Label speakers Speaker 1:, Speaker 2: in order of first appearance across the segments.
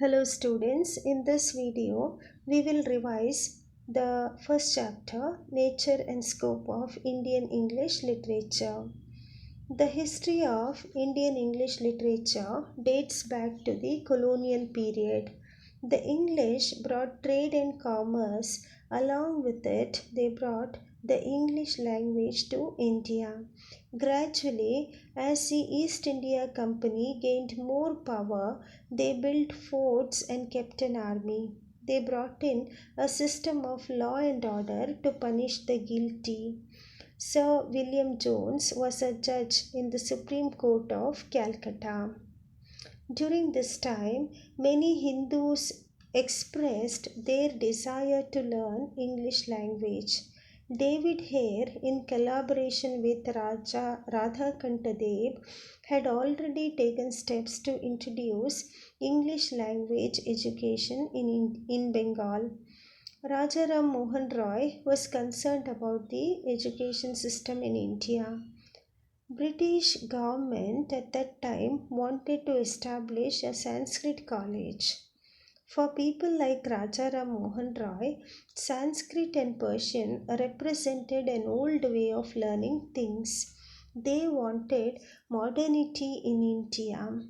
Speaker 1: Hello students, in this video we will revise the first chapter, Nature and Scope of Indian English Literature. The history of Indian English literature dates back to the colonial period. The English brought trade and commerce. Along with it, they brought the English language to India. Gradually, as the East India Company gained more power, they built forts and kept an army. They brought in a system of law and order to punish the guilty. Sir William Jones was a judge in the Supreme Court of Calcutta. During this time, many Hindus expressed their desire to learn English language. David Hare, in collaboration with Raja Radhakantadev, had already taken steps to introduce English language education in Bengal. Rajaram Mohan Roy was concerned about the education system in India. British government at that time wanted to establish a Sanskrit college. For people like Rajaram Mohan Roy, Sanskrit and Persian represented an old way of learning things. They wanted modernity in India.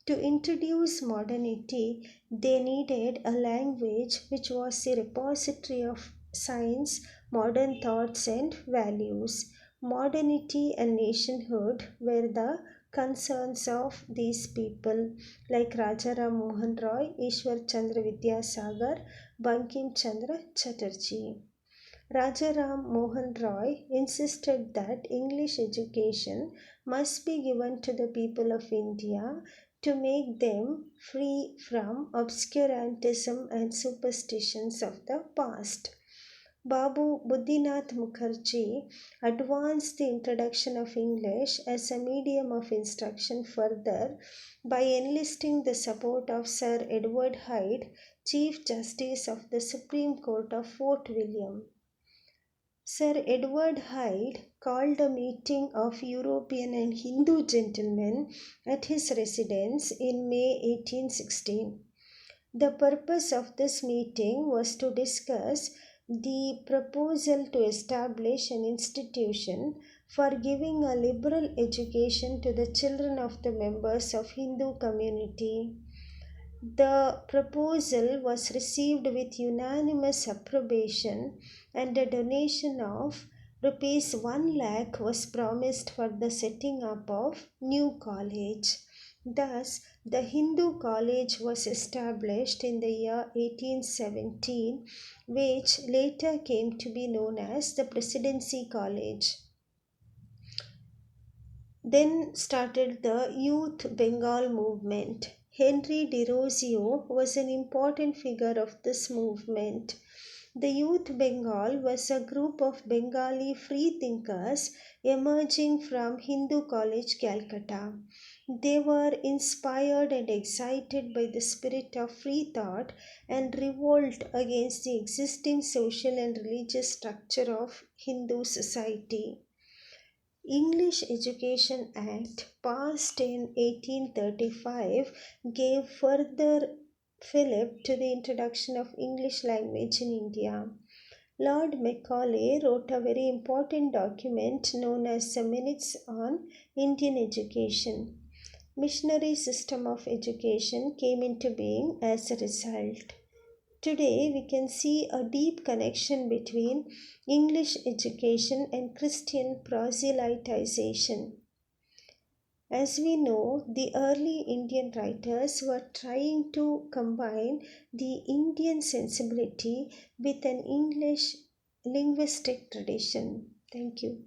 Speaker 1: To introduce modernity, they needed a language which was the repository of science, modern thoughts, and values. Modernity and nationhood were the concerns of these people like Rajaram Mohan Roy, Ishwar Chandra Vidyasagar, Bankim Chandra Chatterjee. Rajaram Mohan Roy insisted that English education must be given to the people of India to make them free from obscurantism and superstitions of the past. Babu Buddhinath Mukherjee advanced the introduction of English as a medium of instruction further by enlisting the support of Sir Edward Hyde, Chief Justice of the Supreme Court of Fort William. Sir Edward Hyde called a meeting of European and Hindu gentlemen at his residence in May 1816. The purpose of this meeting was to discuss the proposal to establish an institution for giving a liberal education to the children of the members of Hindu community. The proposal was received with unanimous approbation and a donation of rupees 1 lakh was promised for the setting up of new college. Thus, the Hindu college was established in the year 1817, which later came to be known as the Presidency College. Then started the Youth Bengal movement. Henry de Rosio was an important figure of this movement. The Youth Bengal was a group of Bengali freethinkers emerging from Hindu College, Calcutta. They were inspired and excited by the spirit of free thought and revolt against the existing social and religious structure of Hindu society. English Education Act passed in 1835 gave further fillip to the introduction of English language in India. Lord Macaulay wrote a very important document known as the Minutes on Indian Education. Missionary system of education came into being as a result. Today, we can see a deep connection between English education and Christian proselytization. As we know, the early Indian writers were trying to combine the Indian sensibility with an English linguistic tradition. Thank you.